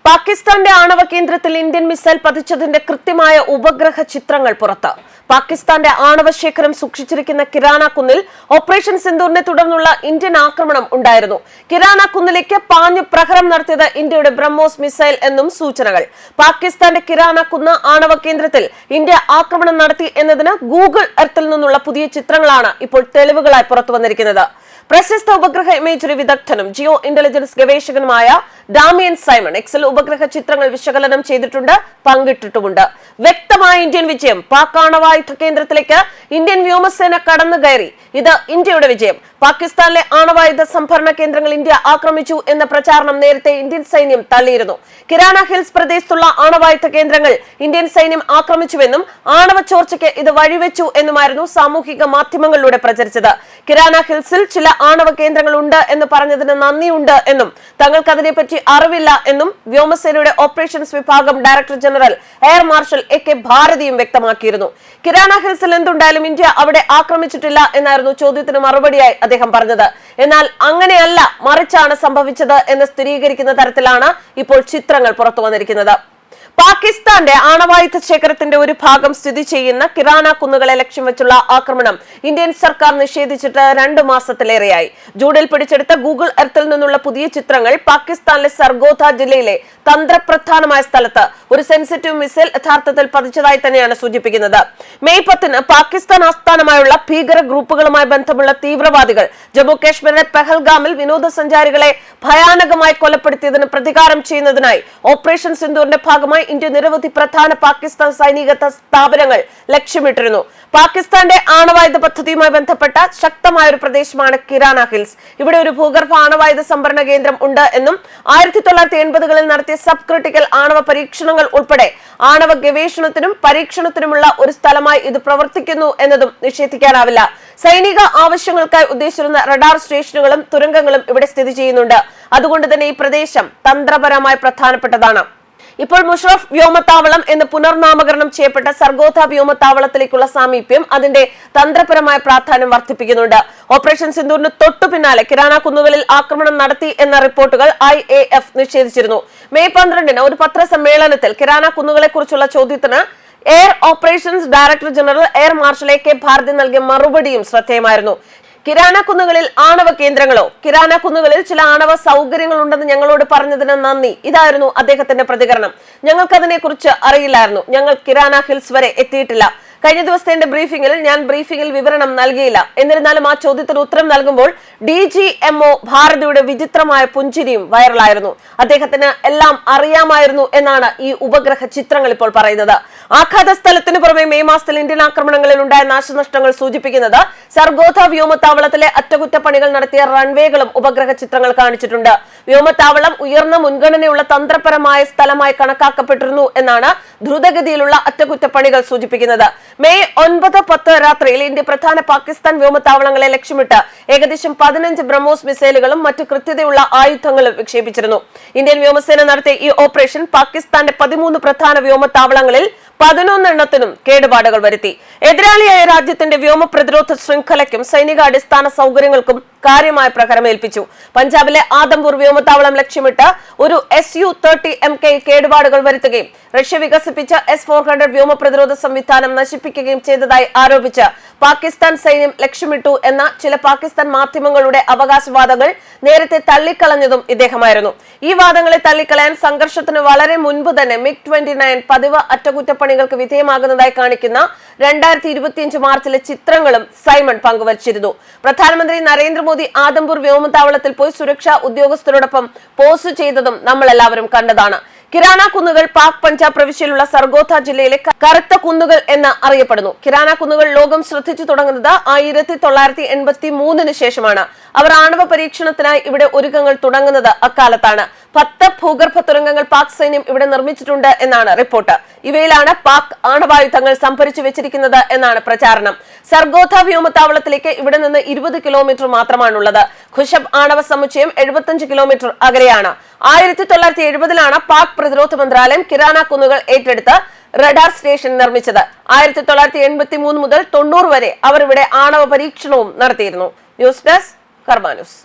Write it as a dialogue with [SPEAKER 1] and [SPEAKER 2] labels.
[SPEAKER 1] പാകിസ്ഥാന്റെ ആണവ കേന്ദ്രത്തിൽ ഇന്ത്യൻ മിസൈൽ പതിച്ചതിന്റെ കൃത്യമായ ഉപഗ്രഹ ചിത്രങ്ങൾ പുറത്ത്. പാകിസ്ഥാന്റെ ആണവ ശേഖരം സൂക്ഷിച്ചിരിക്കുന്ന കിരാന കുന്നിൽ ഓപ്പറേഷൻ സിന്ദൂറിനെ തുടർന്നുള്ള ഇന്ത്യൻ ആക്രമണം ഉണ്ടായിരുന്നു. കിരാന കുന്നിലേക്ക് പാഞ്ഞു പ്രഹരം നടത്തിയത് ഇന്ത്യയുടെ ബ്രഹ്മോസ് മിസൈൽ എന്നും സൂചനകൾ. പാകിസ്ഥാന്റെ കിരാന കുന്ന് ആണവ കേന്ദ്രത്തിൽ ഇന്ത്യ ആക്രമണം നടത്തി എന്നതിന് ഗൂഗിൾ എർത്തിൽ നിന്നുള്ള പുതിയ ചിത്രങ്ങളാണ് ഇപ്പോൾ തെളിവുകളായി പുറത്തുവന്നിരിക്കുന്നത്. പ്രശസ്ത ഉപഗ്രഹ ഇമേജറി വിദഗ്ധനും ജിയോ ഇന്റലിജൻസ് ഗവേഷകനുമായ ഡാമിയൻ സൈമൺ എക്സൽ ഉപഗ്രഹ ചിത്രങ്ങൾ വിശകലനം ചെയ്തിട്ടുണ്ട്, പങ്കിട്ടിട്ടുമുണ്ട്. വ്യക്തമായ ഇന്ത്യൻ വിജയം. പാക് ആണവായുധ കേന്ദ്രത്തിലേക്ക് ഇന്ത്യൻ വ്യോമസേന കടന്നു കയറി. ഇത് ഇന്ത്യയുടെ വിജയം. പാകിസ്ഥാനിലെ ആണവായുധ സംഭരണ കേന്ദ്രങ്ങൾ ഇന്ത്യ ആക്രമിച്ചു എന്ന പ്രചാരണം നേരത്തെ ഇന്ത്യൻ സൈന്യം തള്ളിയിരുന്നു. കിരാന ഹിൽസ് പ്രദേശത്തുള്ള ആണവായുധ കേന്ദ്രങ്ങൾ ഇന്ത്യൻ സൈന്യം ആക്രമിച്ചുവെന്നും ആണവ ചോർച്ചയ്ക്ക് ഇത് വഴിവെച്ചു എന്നുമായിരുന്നു സാമൂഹിക മാധ്യമങ്ങളിലൂടെ പ്രചരിച്ചത്. കിരാന ഹിൽസിൽ ചില ആണവ കേന്ദ്രങ്ങൾ ഉണ്ട് എന്ന് പറഞ്ഞതിന് നന്ദിയുണ്ട് എന്നും തങ്ങൾക്ക് അതിനെപ്പറ്റി അറിവില്ല എന്നും വ്യോമസേനയുടെ ഓപ്പറേഷൻസ് വിഭാഗം director general air marshal AK ഭാരതിയും വ്യക്തമാക്കിയിരുന്നു. കിരാന ഹിൽസിൽ എന്തുണ്ടായാലും ഇന്ത്യ അവിടെ ആക്രമിച്ചിട്ടില്ല എന്നായിരുന്നു ചോദ്യത്തിന് മറുപടിയായി അദ്ദേഹം പറഞ്ഞത്. എന്നാൽ അങ്ങനെയല്ല, മറിച്ചാണ് സംഭവിച്ചത് എന്ന് സ്ഥിരീകരിക്കുന്ന തരത്തിലാണ് ഇപ്പോൾ ചിത്രങ്ങൾ പുറത്തു വന്നിരിക്കുന്നത്. പാകിസ്ഥാന്റെ ആണവായുധ ശേഖരത്തിന്റെ ഒരു ഭാഗം സ്ഥിതി ചെയ്യുന്ന കിരാന കുന്നുകളെ ലക്ഷ്യം വെച്ചുള്ള ആക്രമണം ഇന്ത്യൻ സർക്കാർ നിഷേധിച്ചിട്ട് 2 മാസത്തിലേറെയായി. ജൂണിൽ പിടിച്ചെടുത്ത ഗൂഗിൾ എർത്തിൽ നിന്നുള്ള പുതിയ ചിത്രങ്ങൾ പാകിസ്ഥാനിലെ സർഗോധ ജില്ലയിലെ തന്ത്രപ്രധാനമായ സ്ഥലത്ത് ഒരു സെൻസിറ്റീവ് മിസൈൽ യഥാർത്ഥത്തിൽ പതിച്ചതായി തന്നെയാണ് സൂചിപ്പിക്കുന്നത്. മെയ് 10 പാകിസ്ഥാൻ ആസ്ഥാനമായുള്ള ഭീകര ഗ്രൂപ്പുകളുമായി ബന്ധമുള്ള തീവ്രവാദികൾ ജമ്മു കാശ്മീരിലെ പെഹൽഗാമിൽ വിനോദസഞ്ചാരികളെ ഭയാനകമായി കൊലപ്പെടുത്തിയതിന് പ്രതികാരം ചെയ്യുന്നതിനായി ഓപ്പറേഷൻ സിന്ദൂറിന്റെ ഭാഗമായി ഇന്ത്യ നിരവധി പ്രധാന പാകിസ്ഥാൻ സൈനിക സ്ഥാപനങ്ങൾ ലക്ഷ്യമിട്ടിരുന്നു. പാകിസ്ഥാന്റെ ആണവായുധ പദ്ധതിയുമായി ബന്ധപ്പെട്ട ശക്തമായ ഒരു പ്രദേശമാണ് കിരാന ഹിൽസ്. ഇവിടെ ഒരു ഭൂഗർഭ ആണവായുധ സംഭരണ കേന്ദ്രം ഉണ്ട് എന്നും 1980കളിൽ നടത്തിയ സബ് ക്രിട്ടിക്കൽ ആണവ പരീക്ഷണങ്ങൾ ഉൾപ്പെടെ ആണവ ഗവേഷണത്തിനും പരീക്ഷണത്തിനുമുള്ള ഒരു സ്ഥലമായി ഇത് പ്രവർത്തിക്കുന്നു എന്നതും നിഷേധിക്കാനാവില്ല. സൈനിക ആവശ്യങ്ങൾക്കായി ഉദ്ദേശിച്ചിരുന്ന റഡാർ സ്റ്റേഷനുകളും തുരങ്കങ്ങളും ഇവിടെ സ്ഥിതി ചെയ്യുന്നുണ്ട്. അതുകൊണ്ട് തന്നെ ഈ പ്രദേശം തന്ത്രപരമായി പ്രധാനപ്പെട്ടതാണ്. ഇപ്പോൾ മുഷറഫ് വ്യോമത്താവളം എന്ന് പുനർനാമകരണം ചെയ്യപ്പെട്ട സർഗോധ വ്യോമത്താവളത്തിലേക്കുള്ള സാമീപ്യം അതിന്റെ തന്ത്രപരമായ പ്രാധാന്യം വർദ്ധിപ്പിക്കുന്നുണ്ട്. ഓപ്പറേഷൻ സിന്ദൂറിന് തൊട്ടു പിന്നാലെ കിരാന കുന്നുകളിൽ ആക്രമണം നടത്തി എന്ന റിപ്പോർട്ടുകൾ IAF നിഷേധിച്ചിരുന്നു. മെയ് 12 ഒരു പത്രസമ്മേളനത്തിൽ കിരാന കുന്നുകളെ കുറിച്ചുള്ള ചോദ്യത്തിന് air operations director general air marshal AK Bharti നൽകിയ മറുപടിയും ശ്രദ്ധേയമായിരുന്നു. കിരാന കുന്നുകളിൽ ആണവ കേന്ദ്രങ്ങളോ കിരാന കുന്നുകളിൽ ചില ആണവ സൗകര്യങ്ങൾ ഉണ്ടെന്ന് ഞങ്ങളോട് പറഞ്ഞതിന് നന്ദി. ഇതായിരുന്നു അദ്ദേഹത്തിന്റെ പ്രതികരണം. ഞങ്ങൾക്കതിനെ കുറിച്ച് അറിയില്ലായിരുന്നു. ഞങ്ങൾ കിരാന ഹിൽസ് വരെ എത്തിയിട്ടില്ല. കഴിഞ്ഞ ദിവസത്തെ എന്റെ ബ്രീഫിംഗിൽ വിവരണം നൽകിയില്ല. എന്നിരുന്നാലും ആ ചോദ്യത്തിന് ഉത്തരം നൽകുമ്പോൾ DGMO ഭാരതിയുടെ വിചിത്രമായ പുഞ്ചിരിയും വൈറലായിരുന്നു. അദ്ദേഹത്തിന് എല്ലാം അറിയാമായിരുന്നു എന്നാണ് ഈ ഉപഗ്രഹ ചിത്രങ്ങൾ ഇപ്പോൾ പറയുന്നത്. ആഘാത സ്ഥലത്തിന് പുറമെ മെയ് മാസത്തിൽ ഇന്ത്യൻ ആക്രമണങ്ങളിൽ ഉണ്ടായ നാശനഷ്ടങ്ങൾ സൂചിപ്പിക്കുന്നത് സർഗോധ വ്യോമത്താവളത്തിലെ അറ്റകുറ്റപ്പണികൾ നടത്തിയ റൺവേകളും ഉപഗ്രഹ ചിത്രങ്ങൾ കാണിച്ചിട്ടുണ്ട്. വ്യോമത്താവളം ഉയർന്ന മുൻഗണനയുള്ള തന്ത്രപരമായ സ്ഥലമായി കണക്കാക്കപ്പെട്ടിരുന്നു എന്നാണ് ദ്രുതഗതിയിലുള്ള അറ്റകുറ്റപ്പണികൾ സൂചിപ്പിക്കുന്നത്. മെയ് 9-10 രാത്രിയിൽ ഇന്ത്യ പ്രധാന പാകിസ്ഥാൻ വ്യോമത്താവളങ്ങളെ ലക്ഷ്യമിട്ട് ഏകദേശം 15 ബ്രഹ്മോസ് മിസൈലുകളും മറ്റു കൃത്യതയുള്ള ആയുധങ്ങളും വിക്ഷേപിച്ചിരുന്നു. ഇന്ത്യൻ വ്യോമസേന നടത്തിയ ഈ ഓപ്പറേഷൻ പാകിസ്ഥാന്റെ 13 പ്രധാന വ്യോമത്താവളങ്ങളിൽ 11 എണ്ണത്തിനും കേടുപാടുകൾ വരുത്തി. എതിരാളിയായ രാജ്യത്തിന്റെ വ്യോമ പ്രതിരോധ ശൃംഖലയ്ക്കും സൈനിക അടിസ്ഥാന സൗകര്യങ്ങൾക്കും കാര്യമായ പ്രഹരമേൽപ്പിച്ചു. പഞ്ചാബിലെ ആദംപൂർ വ്യോമത്താവളം ലക്ഷ്യമിട്ട് ഒരു Su-30 MK കേടുപാടുകൾ വരുത്തുകയും റഷ്യ വികസിപ്പിച്ച S-400 വ്യോമ പ്രതിരോധ സംവിധാനം നശിപ്പിക്കുകയും ചെയ്തതായി ആരോപിച്ച് പാകിസ്ഥാൻ സൈന്യം ലക്ഷ്യമിട്ടു എന്ന ചില പാകിസ്ഥാൻ മാധ്യമങ്ങളുടെ അവകാശവാദങ്ങൾ നേരത്തെ തള്ളിക്കളഞ്ഞതും ഇദ്ദേഹമായിരുന്നു. ഈ വാദങ്ങളെ തള്ളിക്കളയാൻ സംഘർഷത്തിന് വളരെ മുൻപ് തന്നെ MiG-29 പതിവ് അറ്റകുറ്റപ്പണികൾക്ക് വിധേയമാകുന്നതായി കാണിക്കുന്ന 2025 മാർച്ചിലെ ചിത്രങ്ങളും സൈമൺ പങ്കുവച്ചിരുന്നു. പ്രധാനമന്ത്രി നരേന്ദ്രമോദി ആദംപൂർ വ്യോമത്താവളത്തിൽ പോയി സുരക്ഷാ ഉദ്യോഗസ്ഥരോടൊപ്പം പോസ്റ്റ് ചെയ്തതും നമ്മൾ എല്ലാവരും കണ്ടതാണ്. കിരാന കുന്നുകൾ പാക് പഞ്ചാബ് പ്രവിശ്യയിലുള്ള സർഗോധ ജില്ലയിലെ കറുത്ത കുന്നുകൾ എന്ന് അറിയപ്പെടുന്നു. കിരാന കുന്നുകൾ ലോകം ശ്രദ്ധിച്ചു തുടങ്ങുന്നത് 1983 ശേഷമാണ്. അവർ ആണവ പരീക്ഷണത്തിനായി ഇവിടെ ഒരുക്കങ്ങൾ തുടങ്ങുന്നത് അക്കാലത്താണ്. 10 ഭൂഗർഭ തുരങ്കങ്ങൾ പാക് സൈന്യം ഇവിടെ നിർമ്മിച്ചിട്ടുണ്ട് എന്നാണ് റിപ്പോർട്ട്. ഇവയിലാണ് പാക് ആണവായുധങ്ങൾ സംഭരിച്ചു വെച്ചിരിക്കുന്നത് എന്നാണ് പ്രചാരണം. സർഗോധ വ്യോമത്താവളത്തിലേക്ക് ഇവിടെ നിന്ന് 20 കിലോമീറ്റർ മാത്രമാണുള്ളത്. ഖുശബ് ആണവ സമുച്ചയം 75 കിലോമീറ്റർ അകലെയാണ്. 1970-ലാണ് പാക് പ്രതിരോധ മന്ത്രാലയം കിരാന കുന്നുകൾ ഏറ്റെടുത്ത് റഡാർ സ്റ്റേഷൻ നിർമ്മിച്ചത്. 1983 മുതൽ 90 വരെ അവർ ഇവിടെ ആണവ പരീക്ഷണവും നടത്തിയിരുന്നു. ന്യൂസ് ഡെസ്ക് കർമ്മ ന്യൂസ്.